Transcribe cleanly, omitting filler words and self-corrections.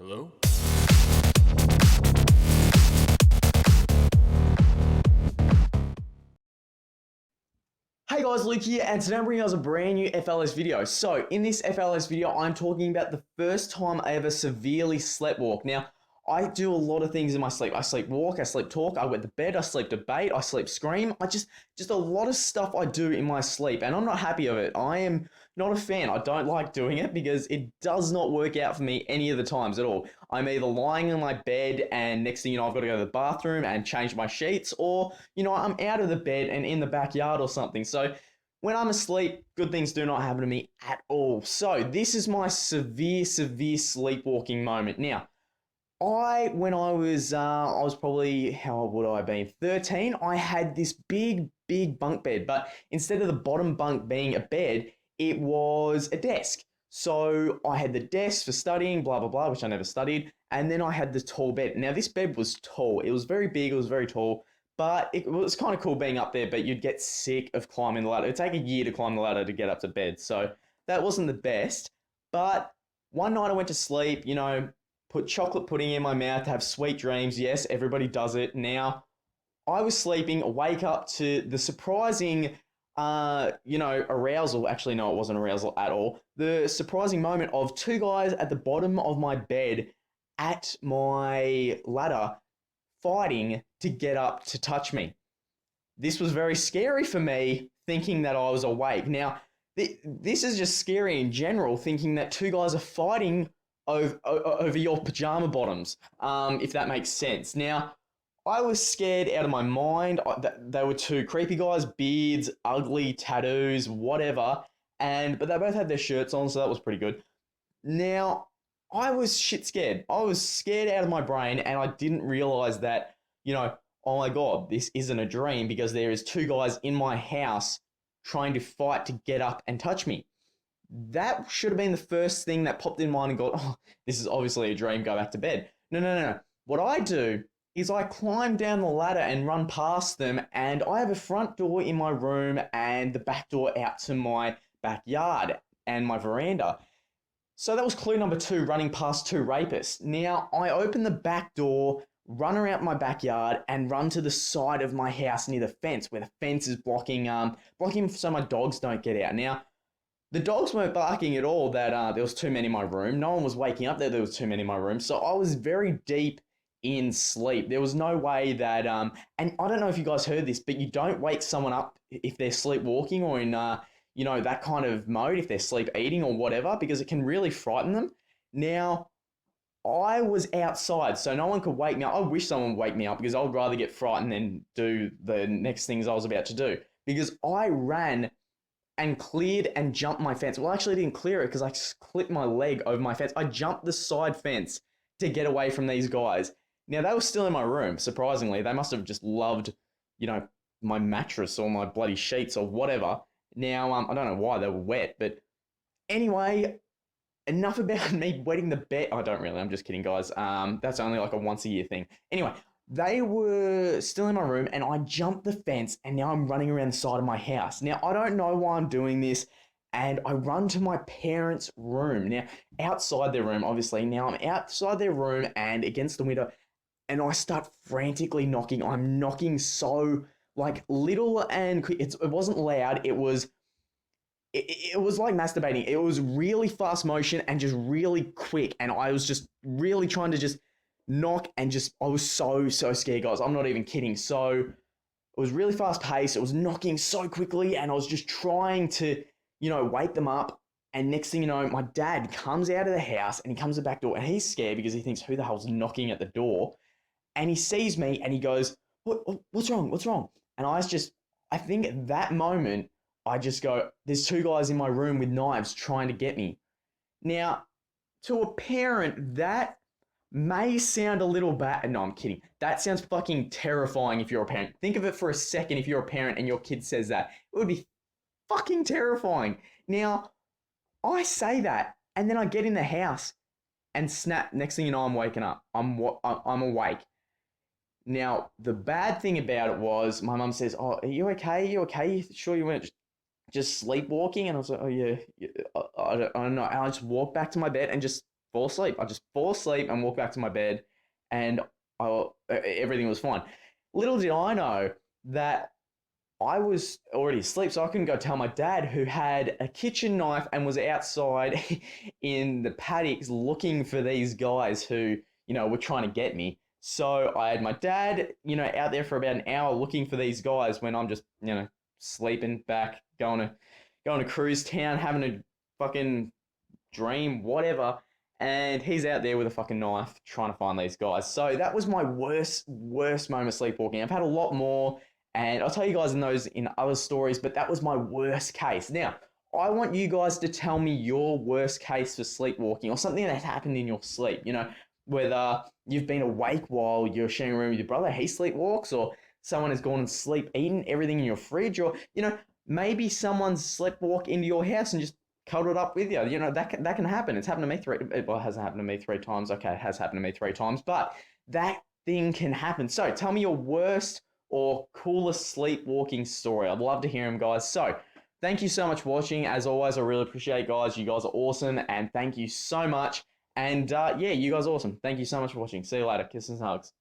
Hello? Hey guys, Luke here, and today I'm bringing us a brand new FLS video. So, in this FLS video, I'm talking about the first time I ever severely sleptwalked. Now, I do a lot of things in my sleep. I sleepwalk, I sleep talk, I wet the bed, I sleep debate, I sleep scream. Just a lot of stuff I do in my sleep, and I'm not happy of it. I am not a fan. I don't like doing it because it does not work out for me any of the times at all. I'm either lying in my bed and next thing you know, I've got to go to the bathroom and change my sheets, or, I'm out of the bed and in the backyard or something. So when I'm asleep, good things do not happen to me at all. So this is my severe sleepwalking moment. Now, when I was probably, how old would I have been? 13, I had this big bunk bed, but instead of the bottom bunk being a bed, it was a desk. So I had the desk for studying, blah, blah, blah, which I never studied. And then I had the tall bed. Now, this bed was tall. It was very big. It was very tall. But it was kind of cool being up there, but you'd get sick of climbing the ladder. It'd take a year to climb the ladder to get up to bed. So that wasn't the best. But one night I went to sleep, put chocolate pudding in my mouth to have sweet dreams. Yes, everybody does it. Now, I was sleeping, wake up to the surprising, arousal. Actually, no, it wasn't arousal at all. The surprising moment of two guys at the bottom of my bed at my ladder fighting to get up to touch me. This was very scary for me, thinking that I was awake. Now, this is just scary in general, thinking that two guys are fighting over your pajama bottoms, if that makes sense. Now, I was scared out of my mind. They were two creepy guys, beards, ugly tattoos, whatever. But they both had their shirts on, so that was pretty good. Now, I was shit scared. I was scared out of my brain, and I didn't realize that, oh my God, this isn't a dream because there is two guys in my house trying to fight to get up and touch me. That should have been the first thing that popped in mind and got, oh, this is obviously a dream, go back to bed. No. What I do is I climb down the ladder and run past them, and I have a front door in my room and the back door out to my backyard and my veranda. So that was clue number two, running past two rapists. Now, I open the back door, run around my backyard, and run to the side of my house near the fence, where the fence is blocking so my dogs don't get out. Now, the dogs weren't barking at all that there was too many in my room. No one was waking up that there was too many in my room. So I was very deep in sleep. There was no way that, and I don't know if you guys heard this, but you don't wake someone up if they're sleepwalking or in, that kind of mode, if they're sleep eating or whatever, because it can really frighten them. Now, I was outside, so no one could wake me up. I wish someone would wake me up because I would rather get frightened than do the next things I was about to do. Because I ran and cleared and jumped my fence. Well, actually, I didn't clear it because I clipped my leg over my fence. I jumped the side fence to get away from these guys. Now, they were still in my room, surprisingly. They must have just loved, my mattress or my bloody sheets or whatever. Now, I don't know why they were wet, but anyway, enough about me wetting the bed. I don't really, I'm just kidding, guys. That's only like a once a year thing. Anyway, they were still in my room and I jumped the fence and now I'm running around the side of my house. Now, I don't know why I'm doing this and I run to my parents' room. Now, outside their room, obviously. Now, I'm outside their room and against the window and I start frantically knocking. I'm knocking so like little and quick. It wasn't loud. It was like masturbating. It was really fast motion and just really quick. And I was just really trying to just knock and I was so scared, guys. I'm not even kidding. So it was really fast paced. It was knocking so quickly and I was just trying to, wake them up. And next thing you know, my dad comes out of the house and he comes to the back door and he's scared because he thinks, who the hell's knocking at the door? And he sees me and he goes, what's wrong? What's wrong? And I think at that moment, I just go, there's two guys in my room with knives trying to get me. Now, to a parent, that may sound a little bad. No, I'm kidding. That sounds fucking terrifying if you're a parent. Think of it for a second if you're a parent and your kid says that. It would be fucking terrifying. Now, I say that, and then I get in the house and snap. Next thing you know, I'm waking up. I'm awake. Now, the bad thing about it was my mum says, oh, are you okay? Are you okay? You sure you weren't just sleepwalking? And I was like, oh, yeah, I don't know. And I just walked back to my bed and just fall asleep. I just fall asleep and walk back to my bed, and everything was fine. Little did I know that I was already asleep, so I couldn't go tell my dad, who had a kitchen knife and was outside in the paddocks looking for these guys who, were trying to get me. So I had my dad, out there for about an hour looking for these guys when I'm just, sleeping back, going to cruise town, having a fucking dream, whatever. And he's out there with a fucking knife trying to find these guys. So that was my worst moment sleepwalking. I've had a lot more, and I'll tell you guys in other stories, but that was my worst case. Now, I want you guys to tell me your worst case for sleepwalking, or something that happened in your sleep. Whether you've been awake while you're sharing a room with your brother, he sleepwalks, or someone has gone and sleep eaten everything in your fridge, or, maybe someone's sleepwalk into your house and just cuddled up with you. That can happen. It's happened to me it hasn't happened to me 3 times. Okay, it has happened to me 3 times, but that thing can happen. So tell me your worst or coolest sleepwalking story. I'd love to hear them, guys. So thank you so much for watching. As always, I really appreciate it, guys. You guys are awesome, and thank you so much. And yeah, you guys are awesome. Thank you so much for watching. See you later. Kisses and hugs.